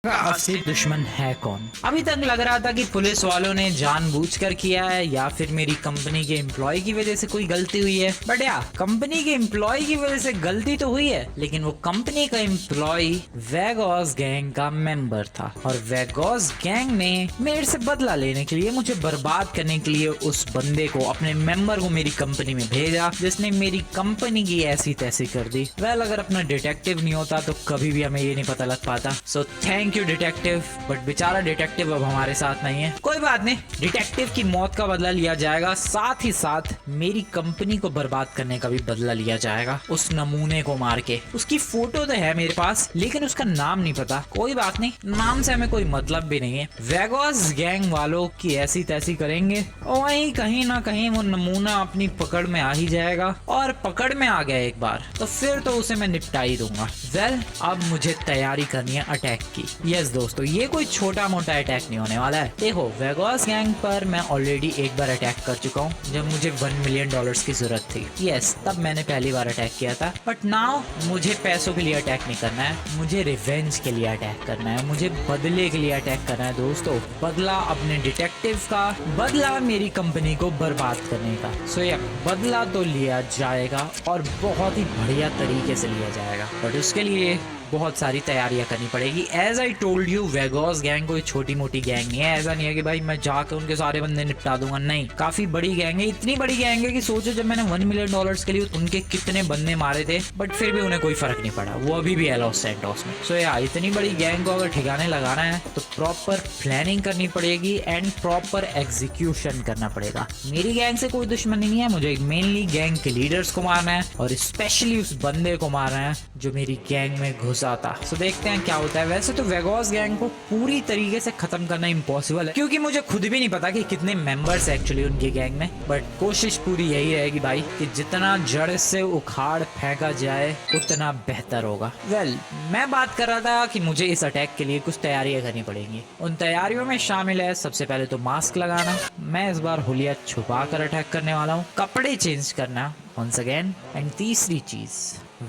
असली दुश्मन है कौन? अभी तक लग रहा था कि पुलिस वालों ने जानबूझकर किया है या फिर मेरी कंपनी के एम्प्लॉय की वजह से कोई गलती हुई है। बट या कंपनी के एम्प्लॉय की वजह से गलती तो हुई है, लेकिन वो कंपनी का एम्प्लॉय वेगॉस गैंग का मेंबर था और वेगॉस गैंग ने मेरे से बदला लेने के लिए, मुझे बर्बाद करने के लिए उस बंदे को, अपने मेंबर को मेरी कंपनी में भेजा, जिसने मेरी कंपनी की ऐसी तैसी कर दी। वेल, अगर अपना डिटेक्टिव नहीं होता तो कभी भी हमें ये नहीं पता लग पाता। So thank you detective. But बेचारा डिटेक्टिव अब हमारे साथ नहीं है। कोई बात नहीं, डिटेक्टिव की मौत का बदला लिया जाएगा, साथ ही साथ मेरी कंपनी को बर्बाद करने का भी बदला लिया जाएगा उस नमूने को मार के। उसकी फोटो तो है मेरे पास, लेकिन उसका नाम नहीं पता। कोई बात नहीं, नाम से हमें कोई मतलब भी नहीं है। वेगॉस गैंग वालों की ऐसी तैसी करेंगे और वहीं कहीं ना कहीं वो नमूना अपनी पकड़ में आ ही जाएगा, और पकड़ में आ गया एक बार तो फिर तो उसे मैं निपटा ही दूंगा। वेल, अब मुझे तैयारी करनी है अटैक की। यस दोस्तों, ये कोई छोटा मोटा अटैक नहीं होने वाला है। देखो, वेगॉस गैंग पर मैं ऑलरेडी एक बार अटैक कर चुका हूँ जब मुझे $1 मिलियन की जरूरत थी। यस, तब मैंने पहली बार अटैक किया था। बट नाउ मुझे पैसों के लिए अटैक नहीं करना है, मुझे रिवेंज के लिए अटैक करना है, मुझे बदले के लिए अटैक करना है दोस्तों। बदला अपने डिटेक्टिव का, बदला मेरी कंपनी को बर्बाद करने का। सो या बदला तो लिया जाएगा और बहुत ही बढ़िया तरीके से लिया जाएगा, बट उसके लिए बहुत सारी तैयारियां करनी पड़ेगी। As I told you, Vegas gang कोई छोटी मोटी गैंग नहीं है। ऐसा नहीं है कि भाई मैं जाकर उनके सारे बंदे निपटा दूंगा, नहीं, काफी बड़ी गैंग है। इतनी बड़ी गैंग है कि सोचो जब मैंने $1 मिलियन के लिए उनके कितने बंदे मारे थे, बट फिर भी उन्हें कोई फर्क नहीं पड़ा, वो अभी भी है लॉस सैंटोस में। सो या इतनी बड़ी गैंग को अगर ठिकाने लगाना है तो प्रॉपर प्लानिंग करनी पड़ेगी एंड प्रॉपर एग्जीक्यूशन करना पड़ेगा। मेरी गैंग से कोई दुश्मनी नहीं है, मुझे मेनली गैंग के लीडर्स को मारना है और स्पेशली उस बंदे को मारना है जो मेरी गैंग में घुसा था। सो देखते हैं क्या होता है। वैसे तो वेगॉस गैंग को पूरी तरीके से खत्म करना इम्पॉसिबल है, क्योंकि मुझे खुद भी नहीं पता कि कितने मेंबर्स एक्चुअली उनकी गैंग में। बट कोशिश पूरी यही रहेगी भाई कि जितना जड़ से उखाड़ फेंका जाए उतना बेहतर होगा। वेल, मैं बात कर रहा था कि मुझे इस अटैक के लिए कुछ तैयारियां करनी पड़ेंगी। उन तैयारियों में शामिल है सबसे पहले तो मास्क लगाना। मैं इस बार हुलिया छुपा कर अटैक करने वाला हूँ। कपड़े चेंज करना once again। एंड तीसरी चीज,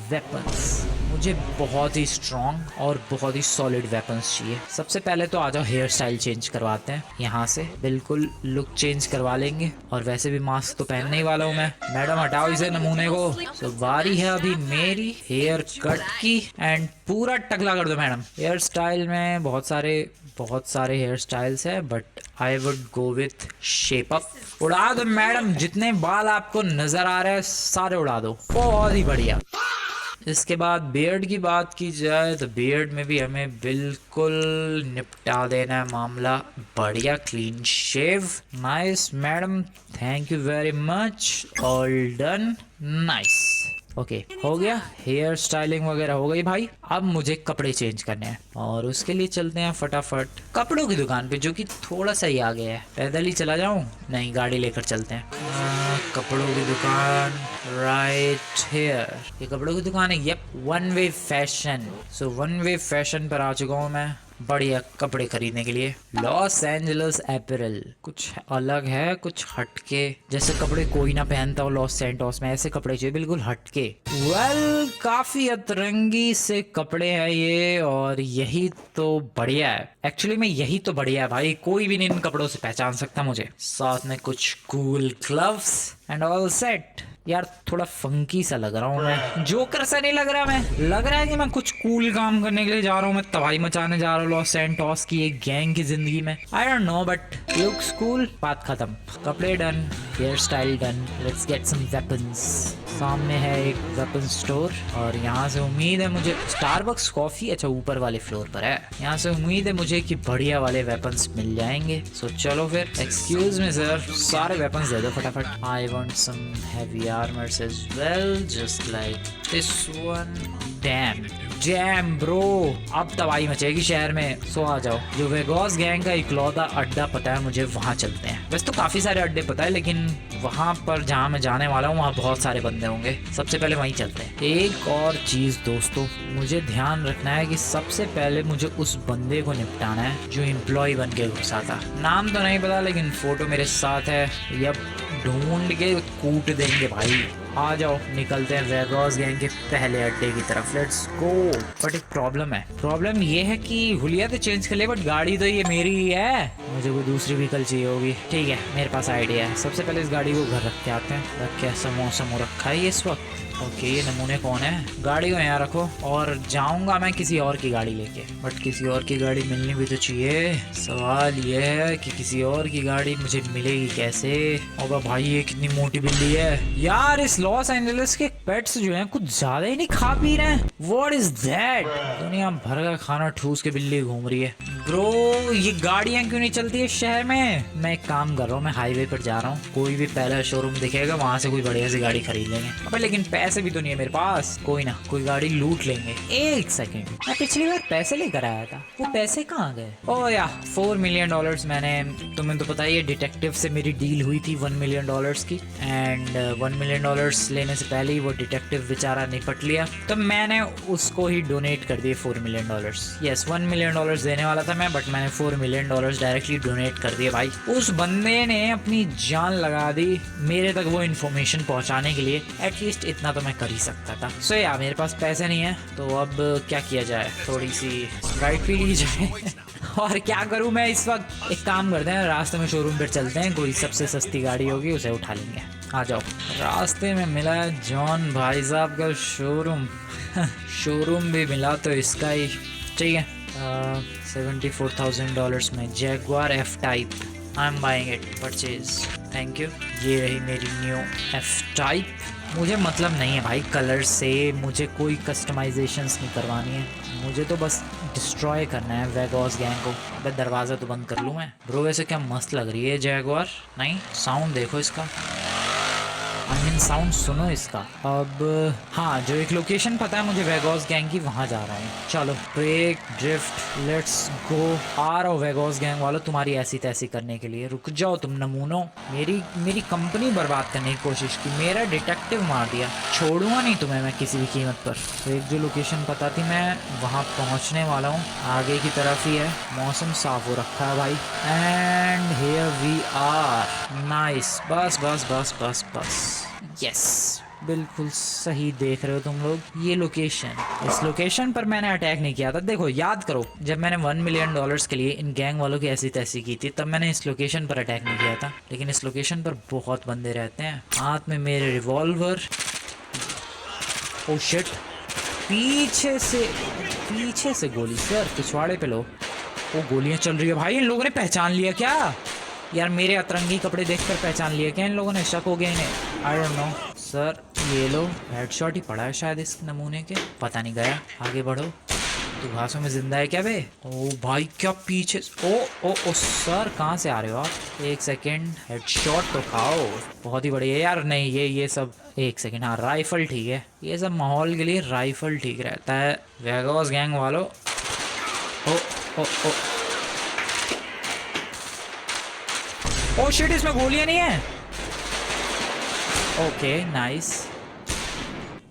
वेपन्स। मुझे बहुत ही स्ट्रॉन्ग और बहुत ही सॉलिड वेपन्स चाहिए। सबसे पहले तो आ जाओ, हेयर स्टाइल चेंज करवाते हैं। यहाँ से बिल्कुल लुक चेंज करवा लेंगे, और वैसे भी मास्क तो पहनने ही वाला हूँ मैं। मैडम हटाओ इसे नमूने को। तो बारी है अभी मेरी हेयर कट की, एंड पूरा टकला कर दो मैडम। हेयर स्टाइल में बहुत सारे हेयर स्टाइल्स है, but I would go with shape up. उड़ा दो मैडम, जितने बाल आपको नजर आ रहे हैं सारे उड़ा दो, बहुत ही बढ़िया। इसके बाद बियर्ड की बात की जाए तो बियर्ड में भी हमें बिल्कुल निपटा देना है मामला। बढ़िया clean shave, nice madam, thank you very much, all done, nice. Okay, हो गया, हेयर स्टाइलिंग वगैरह हो गई भाई। अब मुझे कपड़े चेंज करने हैं और उसके लिए चलते हैं फटाफट कपड़ों की दुकान पे, जो कि थोड़ा सा ही आगे है। पैदल ही चला जाऊं? नहीं, गाड़ी लेकर चलते हैं। कपड़ों की दुकान राइट हेयर, ये कपड़ों की दुकान है। Yup, one way fashion. So one way fashion पर आ चुका हूँ मैं बढ़िया कपड़े खरीदने के लिए। लॉस एंजल्स अपैरल, कुछ अलग है, कुछ हटके, जैसे कपड़े कोई ना पहनता हो लॉस सैंटोस में, ऐसे कपड़े चाहिए बिल्कुल हटके। वेल, काफी अतरंगी से कपड़े हैं ये, और यही तो बढ़िया है। एक्चुअली में यही तो बढ़िया है भाई, कोई भी नहीं इन कपड़ों से पहचान सकता मुझे। साथ में कुछ cool gloves and all set. यार थोड़ा फंकी सा लग रहा हूँ मैं, जोकर सा नहीं लग रहा मैं। लग रहा है कि मैं कुछ कूल काम करने के लिए जा रहा हूँ, मैं तबाही मचाने जा रहा हूँ लॉस सैंटोस की एक गैंग की जिंदगी में। I don't know, but looks cool. बात खत्म, कपड़े done, hair style done, let's get some weapons. सामने है एक वेपन स्टोर, और यहाँ से उम्मीद है मुझे स्टारबक्स कॉफी, अच्छा ऊपर वाले फ्लोर पर है। यहाँ से उम्मीद है मुझे कि बढ़िया वाले वेपन्स मिल जाएंगे। सो चलो फिर। एक्सक्यूज मी सर, सारे वेपन्स दे दो फटाफट। I want some heavy armours as well, just like this one. Damn bro, अब तबाही मचेगी शहर में। सो आ जाओ, जो वेगॉस गैंग का इकलौता अड्डा पता है मुझे, वहाँ चलते हैं। वैसे तो काफी सारे अड्डे पता है, लेकिन वहाँ पर जहाँ मैं जाने वाला हूँ वहाँ बहुत सारे बंदे होंगे, सबसे पहले वहीं चलते हैं। एक और चीज दोस्तों, मुझे ध्यान रखना है कि सबसे पहले मुझे उस बंदे को निपटाना है जो एम्प्लॉय बन के घुसा था। नाम तो नहीं पता, लेकिन फोटो मेरे साथ है। यब ढूंढ के कूट देंगे भाई। आ जाओ निकलते हैं वेगास गैंग के पहले अड्डे की तरफ, लेट्स गो। बट एक प्रॉब्लम है, प्रॉब्लम ये है कि हुलिया तो चेंज कर ले बट गाड़ी तो ये मेरी ही है, मुझे कोई दूसरी व्हीकल चाहिए होगी। ठीक है मेरे पास आइडिया है, सबसे पहले इस गाड़ी को घर रख के आते हैं। रख के समोसा रखा है ये इस वक्त। ओके ये नमूने कौन है, गाड़ी को यहाँ रखो और जाऊंगा मैं किसी और की गाड़ी लेके। बट किसी और की गाड़ी मिलनी भी तो चाहिए, सवाल ये है कि किसी और की गाड़ी मुझे मिलेगी कैसे। और भाई ये कितनी मोटी बिल्ली है यार, इस लॉस एंजलिस के पेट्स जो हैं कुछ ज्यादा ही नहीं खा पी रहे हैं। व्हाट इज दैट, दुनिया भर का खाना ठूस के बिल्ली घूम रही है। ब्रो ये गाड़ियां क्यों नहीं चलती है शहर में। मैं एक काम कर रहा हूँ, मैं हाईवे पर जा रहा हूँ, कोई भी पहला शोरूम दिखेगा वहां से कोई बढ़िया सी गाड़ी खरीद लेंगे। अबे लेकिन पैसे भी तो नहीं है मेरे पास। कोई ना, कोई गाड़ी लूट लेंगे। एक सेकंड, मैं पिछली बार पैसे लेकर आया था, वो पैसे कहाँ गए। ओह या $4 मिलियन मैंने, तुम्हें तो पता ही है डिटेक्टिव से मेरी डील हुई थी $1 मिलियन की। एंड $1 मिलियन लेने से पहले ही वो डिटेक्टिव बेचारा निपट लिया, तो मैंने उसको ही डोनेट कर दिए $4 मिलियन। यस $1 मिलियन देने वाला था मैं, बट मैंने $4 मिलियन डायरेक्टली डोनेट कर दिए। भाई उस बंदे ने अपनी जान लगा दी मेरे तक वो इन्फॉर्मेशन पहुंचाने के लिए, एटलीस्ट इतना तो मैं कर ही सकता था। सो यार मेरे पास पैसे नहीं है, तो अब क्या किया जाए, थोड़ी सी स्प्राइट पी ली जाए। और क्या करूं मैं इस वक्त, एक काम करते हैं रास्ते में शोरूम पर चलते हैं, कोई सबसे सस्ती गाड़ी होगी उसे उठा लेंगे। आ जाओ। रास्ते में मिला है जॉन भाई साहब का शोरूम। शोरूम भी मिला तो इसका ही, ठीक है। $74,000 में Jaguar F type, I am buying it, purchase, thank you. ये रही मेरी न्यू F टाइप। मुझे मतलब नहीं है भाई कलर से, मुझे कोई कस्टमाइजेशंस नहीं करवानी है, मुझे तो बस डिस्ट्रॉय करना है वेगास गैंग को। अबे दरवाज़ा तो बंद कर लूँ मैं। ब्रो वैसे क्या मस्त लग रही है जैगुआर, नहीं साउंड देखो इसका, साउंड सुनो इसका। अब हाँ, जो एक लोकेशन पता है मुझे वेगास गैंग की, वहां जा रहा हूँ। चलो ब्रेक ड्रिफ्ट, लेट्स गो। आ रहा हूँ वेगास गैंग वालों तुम्हारी ऐसी तैसी करने के लिए। रुक जाओ तुम नमूनों, मेरी कंपनी बर्बाद करने की कोशिश की, मेरा डिटेक्टिव मार दिया, छोड़ूंगा नहीं तुम्हें मैं किसी भी कीमत पर। तो एक जो लोकेशन पता थी मैं वहाँ पहुँचने वाला हूँ, आगे की तरफ ही है, मौसम साफ हो रखा है भाई। And here we are, nice. बस बस बस बस बस, यस बिल्कुल सही देख रहे हो तुम लोग। ये लोकेशन, इस लोकेशन पर मैंने अटैक नहीं किया था। देखो याद करो, जब मैंने $1 मिलियन के लिए इन गैंग वालों की ऐसी तैसी की थी, तब मैंने इस लोकेशन पर अटैक नहीं किया था। लेकिन इस लोकेशन पर बहुत बंदे रहते हैं। हाथ में मेरे रिवॉल्वर, ओ शिट, पीछे से गोली। सर पिछवाड़े पे लो, वो गोलियां चल रही है भाई। इन लोगों ने पहचान लिया क्या यार, मेरे अतरंगी कपड़े देखकर पहचान लिया क्या इन लोगों ने, शक हो गया इन्हें, आई डोंट नो। सर ये लो, हेडशॉट ही पड़ा है शायद इस नमूने के, पता नहीं गया। आगे बढ़ो, तू घासों में जिंदा है क्या बे। ओ भाई क्या पीछे, ओ सर कहाँ से आ रहे हो आप। एक सेकेंड, हेडशॉट तो खाओ, बहुत ही बढ़िया यार। नहीं ये सब, एक सेकेंड, हाँ राइफल ठीक है, ये सब माहौल के लिए राइफल ठीक रहता है। वेगास गैंग वालों, ओ शिट, इसमें गोलियां नहीं है। Okay nice.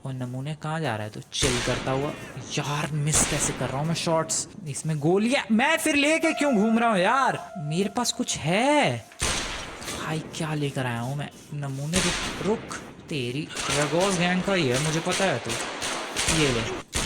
और नमूने कहाँ जा रहा है, तो चिल करता हुआ। यार मिस कैसे कर रहा हूँ मैं शॉट्स, इसमें गोलियां, मैं फिर लेके क्यों घूम रहा हूँ यार, मेरे पास कुछ है भाई। क्या लेकर आया हूँ मैं, नमूने रुक तेरी वेगास गैंग का ही है मुझे पता है। तो ये ले,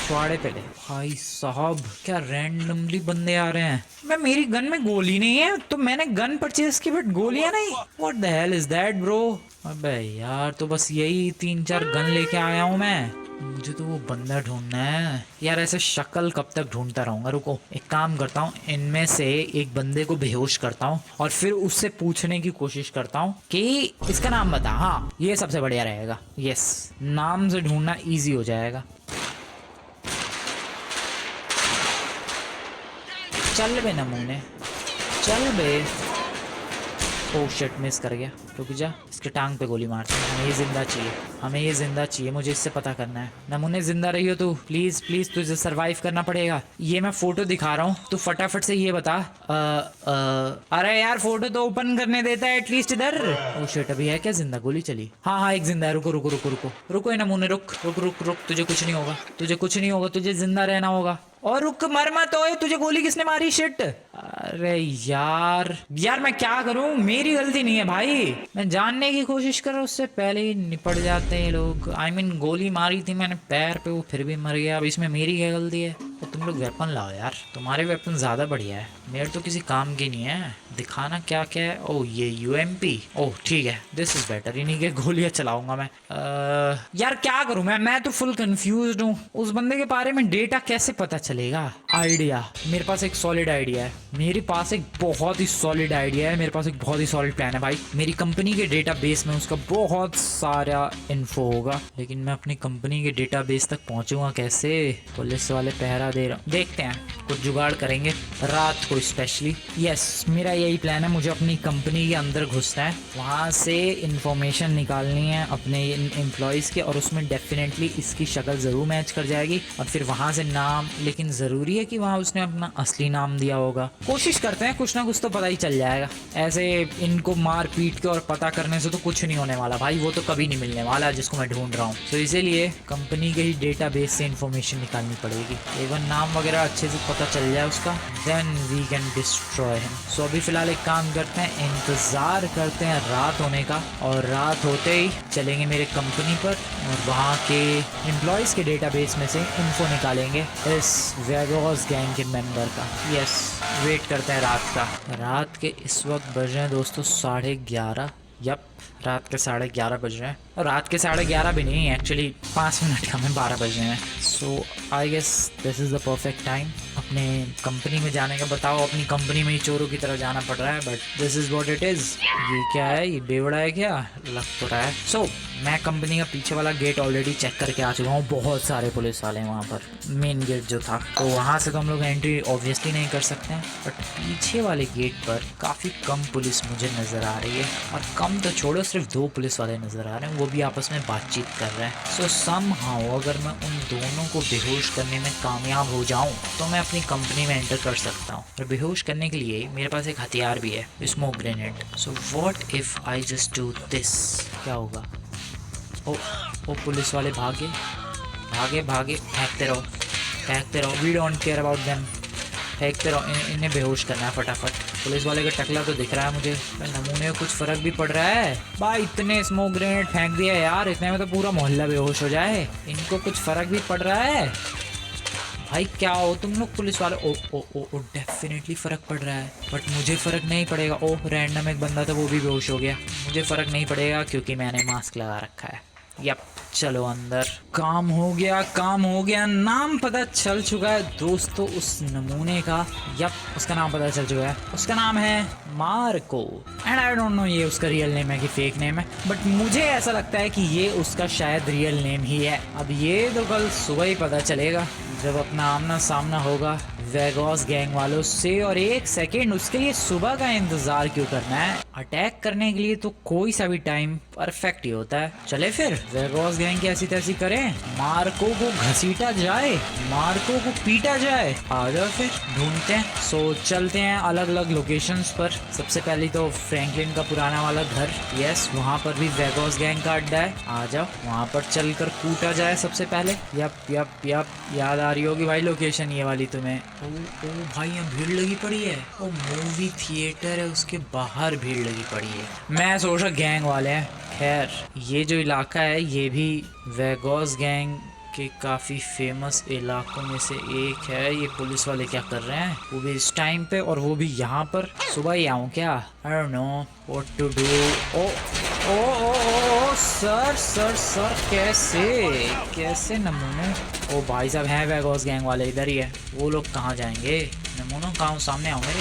छुआड़े पे ले। भाई साहब क्या रैंडमली बंदे आ रहे हैं। मैं, मेरी गन में गोली नहीं है, तो मैंने गन परचेज की बट गोलियां नहीं। What the hell is that bro. अबे यार तो बस यही 3-4 गन लेके आया हूँ मैं, मुझे तो वो बंदा ढूंढना है यार। ऐसे शक्ल कब तक ढूंढता रहूंगा। रुको एक काम करता हूँ, इनमें से एक बंदे को बेहोश करता हूँ और फिर उससे पूछने की कोशिश करता हूँ कि इसका नाम बता। हाँ ये सबसे बढ़िया रहेगा, यस, नाम से ढूंढना ईजी हो जाएगा। चल बे नमूने, चल बे। ओह शिट, मिस कर गया। रुक जा, इसके टांग पे गोली मारते हैं। हमें ये जिंदा चाहिए, हमें ये जिंदा चाहिए, मुझे इससे पता करना है। नमूने जिंदा रही हो तो प्लीज प्लीज, तुझे सरवाइव करना पड़ेगा। ये मैं फोटो दिखा रहा हूँ, तू फटाफट से ये बता। अरे यार फोटो तो ओपन करने देता है एटलीस्ट इधर। ओह शिट, अभी है क्या जिंदा, गोली चली। हाँ एक जिंदा है। रुको रुको रुको रुको रुको ये नमूने, रुक रुक रुक रुक, तुझे कुछ नहीं होगा, तुझे कुछ नहीं होगा, तुझे जिंदा रहना होगा। और रुक, मर मत ओए, तुझे गोली किसने मारी। शिट, अरे यार यार मैं क्या करूं, मेरी गलती नहीं है भाई। मैं जानने की कोशिश कर रहा हूं, उससे पहले ही निपट जाते हैं लोग। I mean, गोली मारी थी मैंने पैर पे, वो फिर भी मर गया। अब इसमें मेरी क्या गलती है? तो तुम लोग वेपन लाओ यार, तुम्हारे वेपन ज्यादा बढ़िया है, मेरे तो किसी काम की नहीं है। दिखाना क्या क्या है। ओह ये UMP, ओह ठीक है, दिस इज बेटर। इन्हीं के गोलियां चलाऊंगा मैं। यार क्या करूं मैं तो फुल कंफ्यूज्ड हूँ। उस बंदे के बारे में डेटा कैसे पता चलेगा? आइडिया, मेरे पास एक सॉलिड आइडिया है, मेरे पास एक बहुत ही सॉलिड आइडिया है, मेरे पास एक बहुत ही सॉलिड प्लान है भाई। मेरी कंपनी के डेटाबेस में उसका बहुत सारा इन्फो होगा, लेकिन मैं अपनी कंपनी के डेटाबेस तक पहुंचूंगा कैसे? पुलिस वाले पहरा दे रहा हूं। देखते हैं, कुछ जुगाड़ करेंगे रात को स्पेशली। यस, मेरा यही प्लान है। मुझे अपनी कंपनी के अंदर घुसना है, वहां से इंफॉर्मेशन निकालनी है अपने एम्प्लॉयज़ के, और उसमें डेफिनेटली इसकी शक्ल ज़रूर मैच कर जाएगी, और फिर वहां से नाम। लेकिन ज़रूरी है कि वहां उसने अपना असली नाम दिया होगा। कोशिश करते हैं, कुछ ना कुछ तो पता ही चल जाएगा। ऐसे इनको मार पीट के और पता करने से तो कुछ नहीं होने वाला भाई, वो तो कभी नहीं मिलने वाला जिसको मैं ढूंढ रहा हूँ। तो इसीलिए कंपनी के ही डेटाबेस से इंफॉर्मेशन निकालनी पड़ेगी। इवन नाम वगैरह अच्छे से पता चल जाए उसका, then we can destroy him. So अभी फिलहाल एक काम करते हैं, इंतज़ार करते हैं रात होने का, और रात होते ही चलेंगे मेरे कंपनी पर, और वहाँ के एम्प्लॉयज़ के डेटाबेस में से इन्फो निकालेंगे इस वेगोस गैंग के मेंबर का। यस, वेट करते हैं रात का। रात के इस वक्त बज रहे हैं दोस्तों 11:30। यप, रात के 11:30 बज रहे हैं, और रात के 11:30 भी नहीं, एक्चुअली 5 मिनट कम है, 12 बज रहे हैं। So I guess this is the perfect time अपने कंपनी में जाने का। बताओ, अपनी कंपनी में ही चोरों की तरह जाना पड़ रहा है, but this is what it is. ये क्या है? ये बेवड़ा है क्या? लग तो रहा है। सो मैं कंपनी का पीछे वाला गेट ऑलरेडी चेक करके आ चुका हूँ। बहुत सारे पुलिस वाले हैं वहाँ पर, मेन गेट जो था, तो वहाँ से तो हम लोग एंट्री ऑब्वियसली नहीं कर सकते हैं, बट पीछे वाले गेट पर काफ़ी कम पुलिस मुझे नज़र आ रही है। और कम तो छोड़ो, सिर्फ 2 पुलिस वाले नज़र आ रहे हैं, वो भी आपस में बातचीत कर रहे हैं। सो समहाउ अगर मैं उन दोनों को बेहोश करने में कामयाब हो जाऊँ तो मैं अपनी कंपनी में एंटर कर सकता हूँ। और बेहोश करने के लिए मेरे पास एक हथियार भी है, smoke grenade. So what if I just do this? क्या होगा? ओ पुलिस वाले भागे भागे भागे, फेंकते रहो फेंकते रहो, we don't care about them, फेंकते रहो। इन्हें बेहोश करना है फटाफट। पुलिस वाले का टकला तो दिख रहा है मुझे, नमूने में कुछ फ़र्क भी पड़ रहा है भाई। इतने स्मोक ग्रेनेड फेंक दिया यार, इतने में तो पूरा मोहल्ला बेहोश हो जाए। इनको कुछ फ़र्क भी पड़ रहा है भाई। क्या हो तुम लोग पुलिस वाले? ओ ओ ओ ओ डेफिनेटली फ़र्क पड़ रहा है, बट मुझे फ़र्क नहीं पड़ेगा। ओह रैंडम एक बंदा था, वो भी बेहोश हो गया। मुझे फ़र्क नहीं पड़ेगा क्योंकि मैंने मास्क लगा रखा है। यप, चलो अंदर। काम हो गया, काम हो गया। नाम पता चल चुका है दोस्तों उस नमूने का। यप, उसका नाम पता चल चुका है। उसका नाम है Marco, and I don't no ये उसका रियल नेम है कि फेक नेम है, बट मुझे ऐसा लगता है कि ये उसका शायद रियल नेम ही है। अब ये तो कल सुबह ही पता चलेगा जब अपना आमना सामना होगा वेगोस गैंग वालों से। और एक सेकेंड, उसके लिए सुबह का इंतजार क्यों करना है? अटैक करने के लिए तो कोई सा भी टाइम परफेक्ट ही होता है। चले फिर वेगोस गैंग की ऐसी तैसी करें, मार्को को घसीटा जाए, मार्को को पीटा जाए। आ जाओ फिर, ढूंढते हैं। सो चलते हैं अलग अलग लोकेशंस पर। सबसे पहले तो फ्रैंकलिन का पुराना वाला घर, यस, वहाँ पर भी वेगोस गैंग का अड्डा है। आ जाओ, वहाँ पर चलकर कूटा जाए सबसे पहले। यप यप यप, याद आ रही होगी भाई लोकेशन ये वाली तुम्हें। ओ भाई, यहाँ भीड़ लगी पड़ी है। ओ मूवी थिएटर है, उसके बाहर भीड़ लगी पड़ी है। मैं सोच रहा गैंग वाले हैं। खैर, ये जो इलाका है ये भी वेगोस गैंग के काफ़ी फेमस इलाकों में से एक है। ये पुलिस वाले क्या कर रहे हैं, वो भी इस टाइम पे, और वो भी यहाँ पर? सुबह ही आऊँ क्या? I don't know what to do. Oh oh oh oh sir sir sir, कैसे नमूने? ओ भाई साहब हैं वेगोस गैंग वाले, इधर ही है। वो लोग कहाँ जाएंगे? नमूनों कहाँ? सामने आओ मेरे।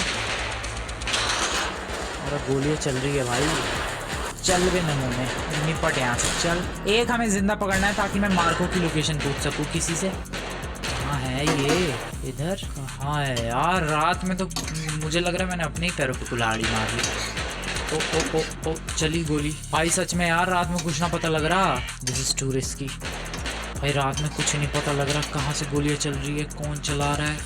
और गोलियाँ चल रही है भाई। चल बे नमूने, निपट यहाँ से, चल। एक हमें जिंदा पकड़ना है ताकि मैं मार्को की लोकेशन पूछ सकूँ किसी से। कहाँ है ये? इधर कहाँ है यार? रात में तो मुझे लग रहा है मैंने अपने ही पैरों पे कुल्हाड़ी मार ली। ओ ओ ओ ओ, चली गोली भाई। सच में यार, रात में कुछ ना पता लग रहा। दिस इज टू रिस्की भाई, रात में कुछ नहीं पता लग रहा कहाँ से गोलियाँ चल रही है, कौन चला रहा है।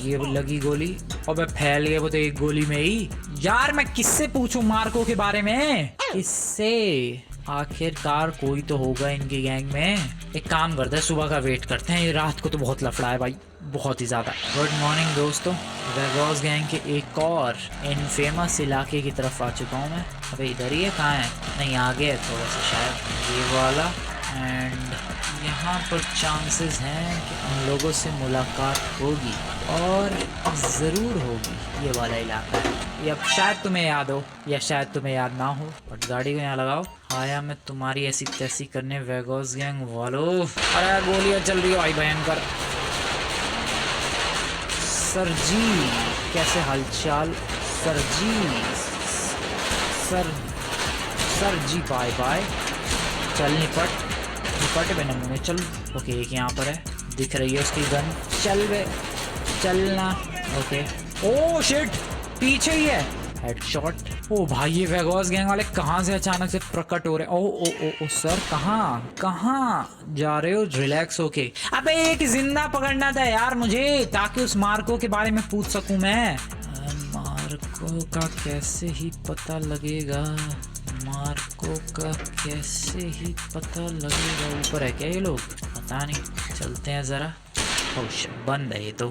ये लगी गोली, और मैं फैल गया वो तो एक गोली में ही। यार मैं किससे पूछूं मार्को के बारे में? किससे? आखिरकार कोई तो होगा इनकी गैंग में। एक काम करते हैं, सुबह का वेट करते हैं। ये रात को तो बहुत लफड़ा है भाई, बहुत ही ज्यादा। गुड मॉर्निंग दोस्तों, वेगोस गैंग के एक और इनफेमस इलाके की तरफ आ चुका हूँ मैं। अबे इधर ही है, कहाँ है? नहीं आगे है थोड़ा सा शायद, ये वाला। एंड यहाँ पर चांसेस हैं कि उन लोगों से मुलाकात होगी, और ज़रूर होगी। ये वाला इलाका है, या शायद तुम्हें याद हो या शायद तुम्हें याद ना हो, बट गाड़ी को यहाँ लगाओ। आया मैं तुम्हारी ऐसी तैसी करने वेगोस गैंग वालों। अरे गोलियाँ चल रही है भाई भयंकर। सर जी कैसे हालचाल? सर जी, सर जी बाय बाय। चल निपट बे नमूने, चल। ओके एक यहाँ पर है, दिख रही है उसकी गन। चल बे चलना। ओके ओ शिट, पीछे ही है। हेडशॉट। ओ भाई ये वेगोस गैंग वाले कहाँ से अचानक से प्रकट हो रहे हैं? ओ सर कहाँ जा रहे हो? रिलैक्स होके। अबे एक जिंदा पकड़ना था यार मुझे, ताकि उस मार्को के बारे में पूछ सकूं मैं। मार्को का कैसे ही पता लगेगा? मार्को का कैसे ही पता लगेगा? ऊपर है क्या ये लोग? पता नहीं, चलते हैं जरा। बंद है ये तो।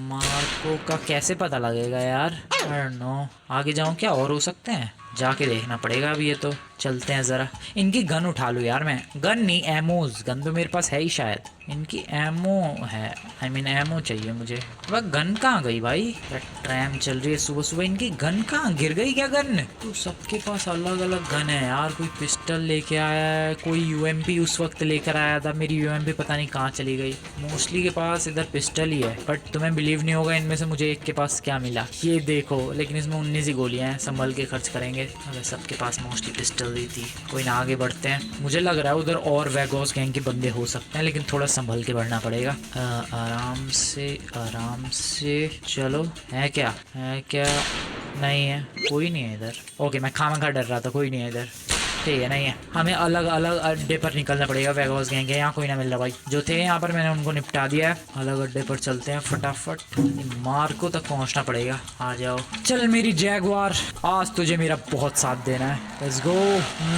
मार्को का कैसे पता लगेगा यार? आई डोंट नो। आगे जाऊं क्या? और हो सकते हैं, जाके देखना पड़ेगा अभी। ये तो चलते हैं जरा। इनकी गन उठा लूँ यार मैं। गन नहीं, एमोज। गन तो मेरे पास है ही शायद। इनकी एमो है, आई मीन एमो चाहिए मुझे। वह गन कहाँ गई भाई? ट्रैम चल रही है सुबह सुबह, इनकी गन कहाँ? गिर गई क्या गन? तो सबके पास अलग अलग गन है यार। कोई पिस्टल लेके आया है, कोई यूएमपी उस वक्त लेकर आया था। मेरी यूएमपी पता नहीं कहाँ चली गई। मोस्टली के पास इधर पिस्टल ही है, बट तुम्हें बिलीव नहीं होगा इनमें से मुझे एक के पास क्या मिला। ये देखो, लेकिन इसमें 19 ही गोलियां हैं, संभल के खर्च करेंगे। अगर सबके पास मोस्टली पिस्टल दी थी। कोई ना, आगे बढ़ते हैं। मुझे लग रहा है उधर और वेगोस गैंग के बंदे हो सकते हैं, लेकिन थोड़ा संभल के बढ़ना पड़ेगा। आराम से चलो। है क्या? नहीं है, कोई नहीं है इधर। ओके मैं खामखा डर रहा था, कोई नहीं है इधर। ठीक है, नहीं है। हमें अलग अलग अड्डे पर निकलना पड़ेगा वेगोस गैंग के। यहाँ कोई ना मिल रहा भाई। जो थे यहाँ पर मैंने उनको निपटा दिया है। अलग अड्डे पर चलते हैं फटाफट। मार्को तक पहुँचना पड़ेगा। आ जाओ, चल मेरी जैगवार, आज तुझे मेरा बहुत साथ देना है। लेट्स गो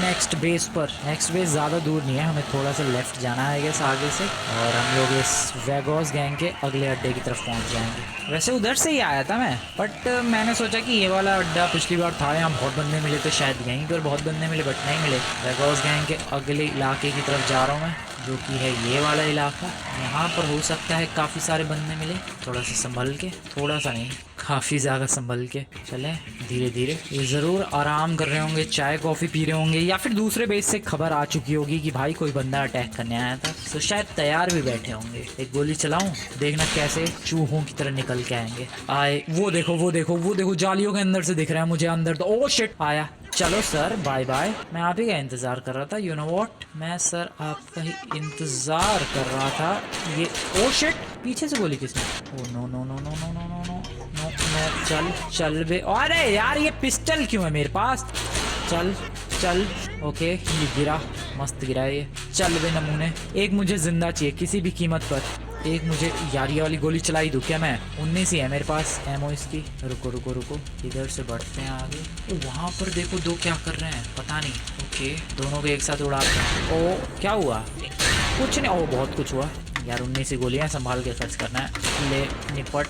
नेक्स्ट बेस पर। नेक्स्ट बेस ज़्यादा दूर नहीं है, हमें थोड़ा सा लेफ्ट जाना है आगे से, और हम लोग इस वेगोस गैंग के अगले अड्डे की तरफ पहुँच जाएंगे। वैसे उधर से ही आया था मैं, बट मैंने सोचा कि ये वाला अड्डा पिछली बार था, यहाँ बहुत बंदे मिले, तो शायद यहीं पर बहुत बंदे मिले, बट नहीं मिले। वेगोस गैंग के अगले इलाके की तरफ जा रहा हूँ मैं, जो कि है ये वाला इलाका। यहाँ पर हो सकता है काफ़ी सारे बंदे मिले। थोड़ा सा संभल के, थोड़ा सा नहीं, काफ़ी ज़्यादा संभल के चलें, धीरे धीरे। ये ज़रूर आराम कर रहे होंगे, चाय कॉफ़ी पी रहे होंगे, या फिर दूसरे बेस से खबर आ चुकी होगी कि भाई कोई बंदा अटैक करने आया था, तो शायद तैयार भी बैठे होंगे। एक गोली चलाऊं, देखना कैसे चूहों की तरह निकल के आएंगे। आए, वो देखो जालियों के अंदर से दिख रहा है मुझे अंदर तो। ओ शिट, आया। चलो सर बाय बाय। मैं आप ही का इंतज़ार कर रहा था। यू नो व्हाट, मैं सर आपका ही इंतज़ार कर रहा था। ये ओ शिट, पीछे से गोली किसने? Oh no no no no no no no no no. चल बे। अरे यार ये पिस्टल क्यों है मेरे पास? चल ओके, ये गिरा, मस्त गिरा है ये। चल बे नमूने, एक मुझे जिंदा चाहिए किसी भी कीमत पर। एक मुझे यार ये वाली गोली चलाई दूँ क्या मैं? 19 ही है मेरे पास एमओ इसकी। रुको, इधर से बढ़ते हैं आगे। वहाँ पर देखो दो क्या कर रहे हैं पता नहीं। ओके दोनों को एक साथ उड़ाते हैं। ओ क्या हुआ? कुछ नहीं। ओ बहुत कुछ हुआ यार। 19 ही गोलियाँ संभाल के खर्च करना है। ले निपट।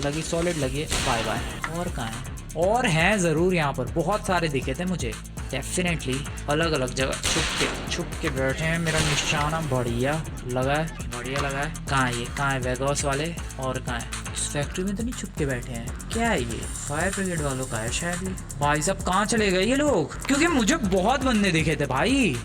लगी सॉलिड लगी है। Bye bye. और कहाँ है? और हैं ज़रूर यहाँ पर, बहुत सारे दिखे थे मुझे डेफिनेटली। अलग अलग जगह छुप के बैठे हैं। मेरा निशाना बढ़िया लगा है। कहाँ है वेगोस वाले? और कहाँ है? इस फैक्ट्री में तो नहीं छुप के बैठे हैं। क्या है ये? फायर ब्रिगेड वालों का है शायद ये। भाई साहब कहाँ चले गए ये लोग? क्योंकि मुझे बहुत बंदे दिखे थे भाई।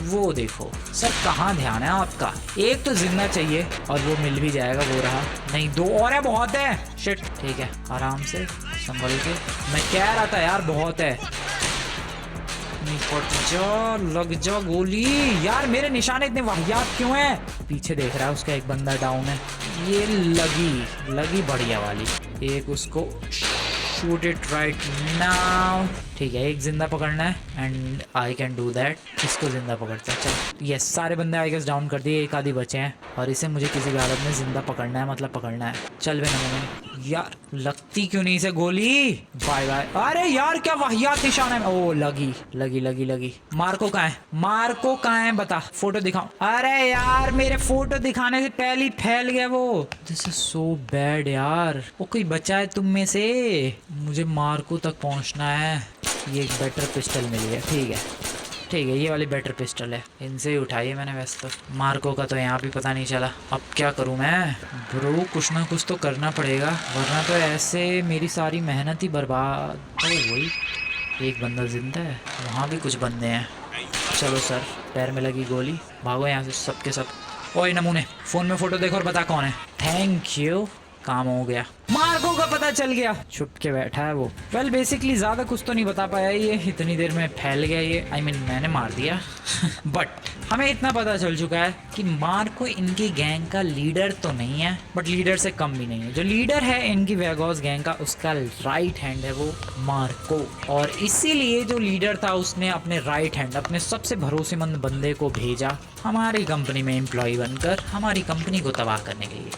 वो देखो सर, कहाँ ध्यान है आपका? एक तो जिंदा चाहिए और वो मिल भी जाएगा। वो रहा। नहीं, दो और है, बहुत है। शिट, ठीक है आराम से संभल के। मैं कह रहा था यार बहुत है। लग जा गोली। यार मेरे निशाने इतने वाहियात क्यों हैं? पीछे देख रहा है, उसका एक बंदा डाउन है। ये लगी बढ़िया वाली। एक उसको शूट इट राइट नाउ। ठीक है, एक जिंदा पकड़ना है and I can do that. इसको जिंदा पकड़ते हैं, चल। यस, सारे बंदे आई गेस डाउन कर दिए, एक आधी बचे हैं और इसे मुझे किसी भी हालत में जिंदा पकड़ना है, मतलब पकड़ना है। चल बे नमूने, यार लगती क्यों नहीं इसे गोली? Bye bye. अरे यार क्या वाहियात निशाना है। ओ लगी लगी लगी लगी। मार्को कहाँ है? मार्को कहाँ है बता, फोटो दिखाओ। अरे यार मेरे फोटो दिखाने से पहले ही फैल गया वो। दिस इज सो बैड यार। वो कोई बचा है तुम में से? मुझे मार्को तक पहुंचना है। ये एक बेटर पिस्टल मिली है, ठीक है ठीक है, ये वाली बेटर पिस्टल है, इनसे ही उठाई है मैंने। वैसे तो मार्को का तो यहाँ भी पता नहीं चला। अब क्या करूँ मैं ब्रो? कुछ ना कुछ तो करना पड़ेगा, वरना तो ऐसे मेरी सारी मेहनत ही बर्बाद। ओ वही एक बंदा जिंदा है, वहाँ भी कुछ बंदे हैं। चलो सर, पैर में लगी गोली, भागो यहाँ से सबके सब। ओए नमूने, फोन में फोटो देखो और बता कौन है। थैंक यू, काम हो गया। मार्को का पता चल गया, छुप के बैठा है वो। वेल बेसिकली ज्यादा कुछ तो नहीं बता पाया ये, इतनी देर में फैल गया ये। आई मीन मैंने मार दिया बट हमें इतना पता चल चुका है कि मार्को इनकी गैंग का लीडर तो नहीं है, बट लीडर से कम भी नहीं है। जो लीडर है इनकी वेगोस गैंग का, उसका राइट हैंड है वो मार्को। और इसीलिए जो लीडर था उसने अपने राइट हैंड, अपने सबसे भरोसेमंद बंदे को भेजा हमारी कंपनी में एम्प्लॉय बनकर, हमारी कंपनी को तबाह करने के लिए।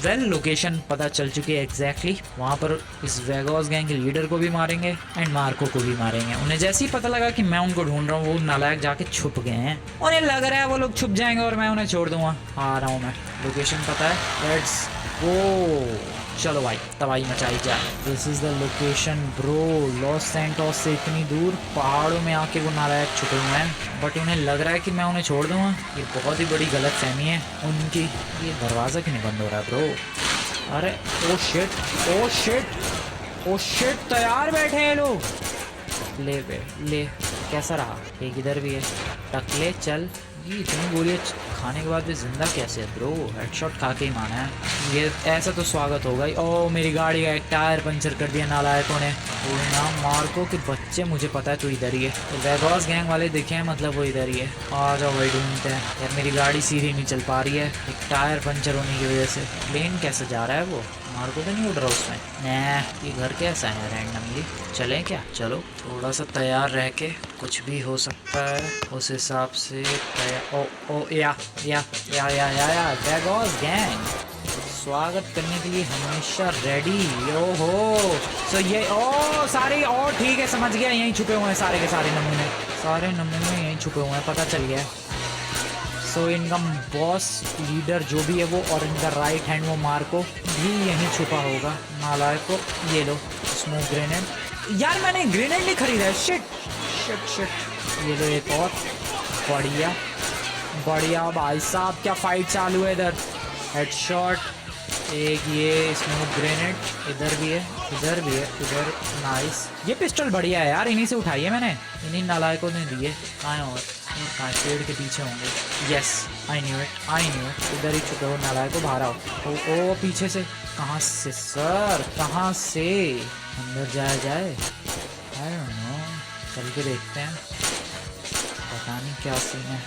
वेल लोकेशन पता चल चुकी है एग्जैक्टली। वहाँ पर इस वेगोस गैंग के लीडर को भी मारेंगे एंड मार्को को भी मारेंगे। उन्हें जैसे ही पता लगा कि मैं उनको ढूंढ रहा हूँ, वो नालायक जाके छुप गए हैं। उन्हें लग रहा है वो लोग छुप जाएंगे और मैं उन्हें छोड़ दूंगा। आ रहा हूँ मैं, लोकेशन पता है, लेट्स गो। चलो भाई तबाही मचाई जाए। This is the location bro. Los Santos से इतनी दूर पहाड़ों में आके वो नालायक छुपे हुए हैं, बट उन्हें लग रहा है कि मैं उन्हें छोड़ दूंगा। ये बहुत ही बड़ी गलत फहमी है उनकी। ये दरवाज़ा क्यों नहीं बंद हो रहा है ब्रो? अरे oh shit oh shit oh shit, तैयार बैठे हैं लोग। ले बे ले, कैसा रहा? एक इधर भी है, टक ले चल। ये इतनी गोलियाँ खाने के बाद भी जिंदा कैसे है ब्रो? हेडशॉट खा के ही माना है ये। ऐसा तो स्वागत होगा ही। ओ मेरी गाड़ी का एक टायर पंचर कर दिया नालायकों ने। वो ना मार्को के बच्चे, मुझे पता है तू इधर ही है। तो वेगोस गैंग वाले दिखे हैं, मतलब वो इधर ही है। आ जाओ भाई ढूंढते हैं। यार मेरी गाड़ी सीधी नहीं चल पा रही है, एक टायर पंचर होने की वजह से। प्लेन कैसे जा रहा है वो? मार्को तो नहीं उड़ रहा उसमें। नहीं, ये घर कैसा है रैंडमली? चलें क्या? चलो थोड़ा सा तैयार रह के, कुछ भी हो सकता है उस हिसाब से तैयार। ओ या वेगोस गैंग स्वागत करने के लिए हमेशा रेडी। यो हो सो ये ओ सारे, और ठीक है समझ गया, यहीं छुपे हुए हैं सारे के सारे नमूने। सारे नमूने यहीं छुपे हुए हैं, पता चल गया। सो इनका बॉस लीडर जो भी है वो, और इनका राइट हैंड वो मार्को भी यहीं छुपा होगा। नालायक को ये लो स्मोक ग्रेनेड। यार मैंने ग्रेनेड नहीं खरीदा है। Shit shit shit. ये लो एक और। बढ़िया बढ़िया भाई साहब, क्या फाइट चालू है इधर। हेडशॉट, एक ये स्मोक ग्रेनेड, इधर भी है इधर भी है इधर। नाइस, ये पिस्टल बढ़िया है यार, इन्हीं से उठाई है मैंने, इन्हीं नालायकों ने दी है। कहाँ है और कहाँ? पेड़ के पीछे होंगे। Yes I knew it. इधर ही छुपे हो नालायकों, बाहर आओ। ओ पीछे से। कहाँ से सर, कहाँ से अंदर जाया जाए? आई डोंट नो, चल के देखते हैं, पता नहीं क्या सीन है।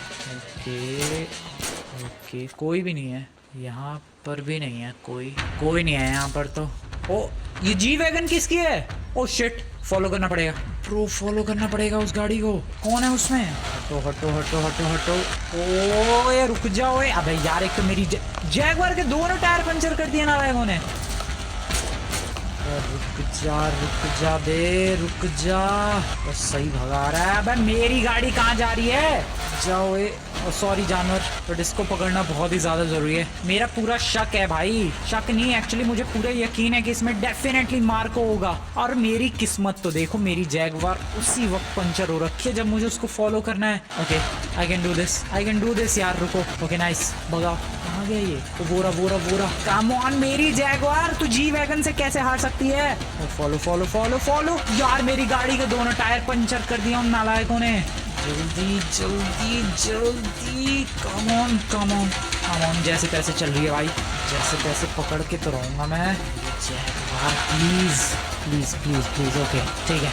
ओके कोई भी नहीं है यहाँ पर, भी नहीं है कोई नहीं है यहाँ पर तो। ओ ये जी वैगन किसकी है? ओ शिट, फॉलो करना पड़ेगा ब्रो, फॉलो करना पड़ेगा उस गाड़ी को। कौन है उसमें? हटो हटो हटो हटो हटो। ओ ये रुक जाओ। अबे यार, एक तो मेरी जैगवार के दोनों टायर पंचर कर दिए नालायकों ने। रुक जा बे, रुक जा। बस सही भगा रहा है। अबे मेरी गाड़ी कहाँ जा रही है? जाओ। सॉरी जानवर, बट इसको पकड़ना बहुत ही ज़्यादा ज़रूरी है। मेरा पूरा शक है भाई, शक नहीं एक्चुअली, मुझे पूरा यकीन है कि इसमें डेफिनेटली मार्को होगा। और मेरी किस्मत तो देखो, मेरी जैगवार उसी वक्त पंचर हो रखी है जब मुझे उसको फॉलो करना है। Okay I can do this यार, रुको। ओके नाइस, भगाओ। कहाँ गया ये? बोरा कम ऑन, मेरी जैगवार तू जी वैगन से कैसे हार सकती है? फॉलो यार, मेरी गाड़ी के दोनों टायर पंचर कर दिया उन नालायकों ने। जल्दी कम ऑन। जैसे तैसे चल रही है भाई, जैसे तैसे पकड़ के तो रहूंगा मैं। प्लीज। ओके ठीक है,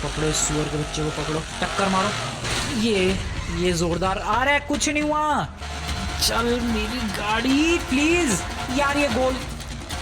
पकड़ो इस सुअर के बच्चे को, पकड़ो, टक्कर मारो। ये जोरदार आ रहा है, कुछ नहीं हुआ। चल मेरी गाड़ी प्लीज यार, ये गोल।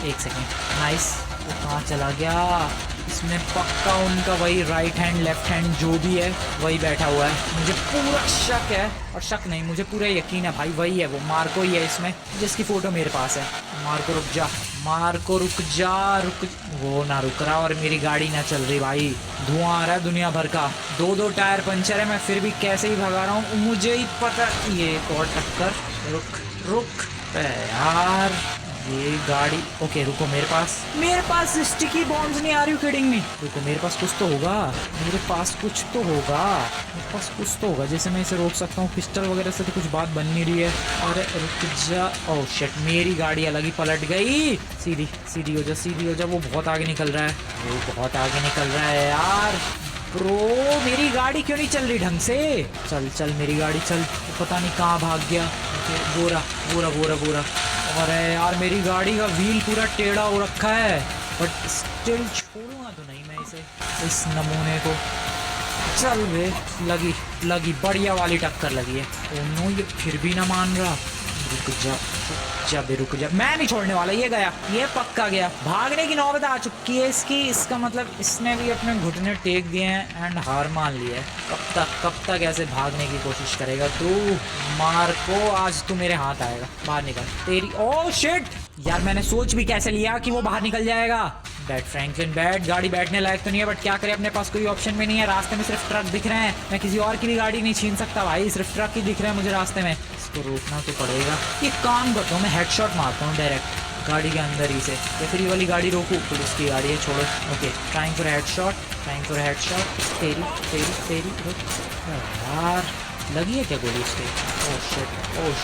एक सेकेंड, नाइस। वो कहाँ चला गया? इसमें पक्का उनका वही राइट हैंड लेफ्ट हैंड जो भी है वही बैठा हुआ है। मुझे पूरा शक है, और शक नहीं मुझे पूरा यकीन है भाई वही है, वो मार्को ही है इसमें, जिसकी फोटो मेरे पास है। मार्को रुक जा, मार्को रुक जा, रुक। वो ना रुक रहा और मेरी गाड़ी ना चल रही भाई, धुआं आ रहा है दुनिया भर का, दो टायर पंचर है, मैं फिर भी कैसे ही भगा रहा हूँ मुझे ही पता। ये एक और टक्कर, रुक रुक यार, ये गाड़ी। ओके रुको, मेरे पास स्टिकी बॉम्ब्स नहीं, आ रही किडिंग मी? रुको, मेरे पास कुछ तो होगा, मेरे पास कुछ तो होगा जैसे मैं इसे रोक सकता हूँ। पिस्टल वगैरह से तो कुछ बात बन नहीं रही है। अरे रुक जा, ओह शिट, मेरी गाड़ी अलग ही पलट गई। सीधी हो जा, वो बहुत आगे निकल रहा है, यार। ब्रो मेरी गाड़ी क्यों नहीं चल रही ढंग से? चल मेरी गाड़ी चल, पता नहीं कहाँ भाग गया। बोरा। अरे यार मेरी गाड़ी का व्हील पूरा टेढ़ा हो रखा है, बट स्टिल छोड़ूंगा तो नहीं मैं इसे, इस नमूने को। चल वे, लगी बढ़िया वाली टक्कर लगी है। ओ नो, ये फिर भी ना मान रहा। रुक जा, मैं नहीं छोड़ने वाला। ये पक्का गया, भागने की नौबत आ चुकी है इसकी। इसका मतलब इसने भी अपने घुटने टेक दिए हैं एंड हार मान ली है। कब तक ऐसे भागने की कोशिश करेगा तू? मार्को आज तू मेरे हाथ आएगा, बाहर निकल तेरी। ओह शिट यार, मैंने सोच भी कैसे लिया कि वो बाहर निकल जाएगा। बैठ फ्रैंकलिन बैठ, गाड़ी बैठने लायक तो नहीं है, बट क्या करें, अपने पास कोई ऑप्शन भी नहीं है। रास्ते में सिर्फ ट्रक दिख रहे हैं, मैं किसी और की भी गाड़ी नहीं छीन सकता भाई, सिर्फ ट्रक ही दिख रहे हैं मुझे रास्ते में। इसको रोकना तो पड़ेगा। ये काम करता हूँ मैं, हेडशॉट मारता हूँ डायरेक्ट गाड़ी के अंदर ही से, या फिर ये वाली गाड़ी रोकूँ? पुलिस की गाड़ी है, छोड़ो। Okay, trying for headshot. तेरी रुक यार, लगी है क्या गोली उसके? Oh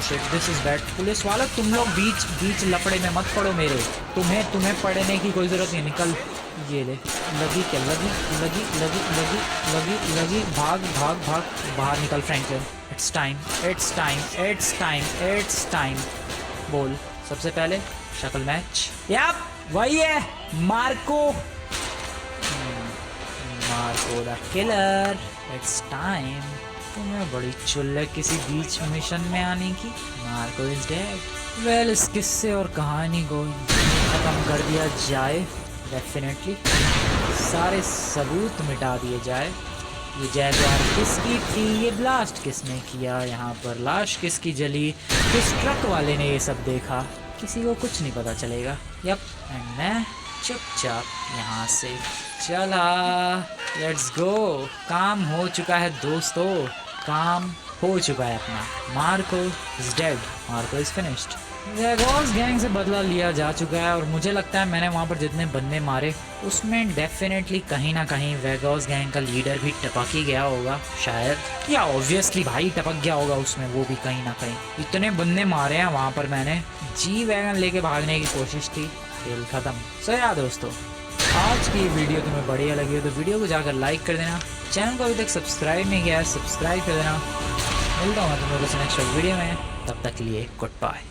shit, this is bad. Police वालों तुम लोग बीच लफड़े में मत पड़ो मेरे, तुम्हें पड़ने की कोई जरूरत नहीं। निकल, ये ले। लगी, भाग, बाहर निकल फ्रैंकलिन। It's time. बोल सबसे पहले, शक्ल मैच। याप वही है, Marco the killer. It's time. तुम्हें बड़ी चुल है किसी बीच मिशन में आने की। Marco is dead. वेल, इस किस्से और कहानी को खत्म कर दिया जाए। डेफिनेटली सारे सबूत मिटा दिए जाए। ये जैगवार किसकी थी, ये ब्लास्ट किसने किया, यहाँ पर लाश किसकी जली, किस ट्रक वाले ने ये सब देखा, किसी को कुछ नहीं पता चलेगा। यप, एंड मैं चुपचाप यहाँ से चला। Let's go. काम हो चुका है दोस्तों, काम हो चुका है अपना। Marco is dead, Marco is finished. Vegas gang से बदला लिया जा चुका है, और मुझे लगता है मैंने वहाँ पर जितने बंदे मारे उसमें डेफिनेटली कहीं ना कहीं वेगोस गैंग का लीडर भी टपक ही गया होगा शायद, या ऑब्वियसली भाई टपक गया होगा उसमें वो भी कहीं ना कहीं। इतने बंदे मारे हैं वहाँ पर मैंने, जी वैगन लेके भागने की कोशिश की, खेल खत्म। सो यार दोस्तों, आज की वीडियो तुम्हें बढ़िया लगी हो तो वीडियो को जाकर लाइक कर देना, चैनल को अभी तक सब्सक्राइब नहीं किया है सब्सक्राइब कर देना। मिलता हूँ मैं तुम्हें नेक्स्ट वीडियो में, तब तक के लिए गुड बाय।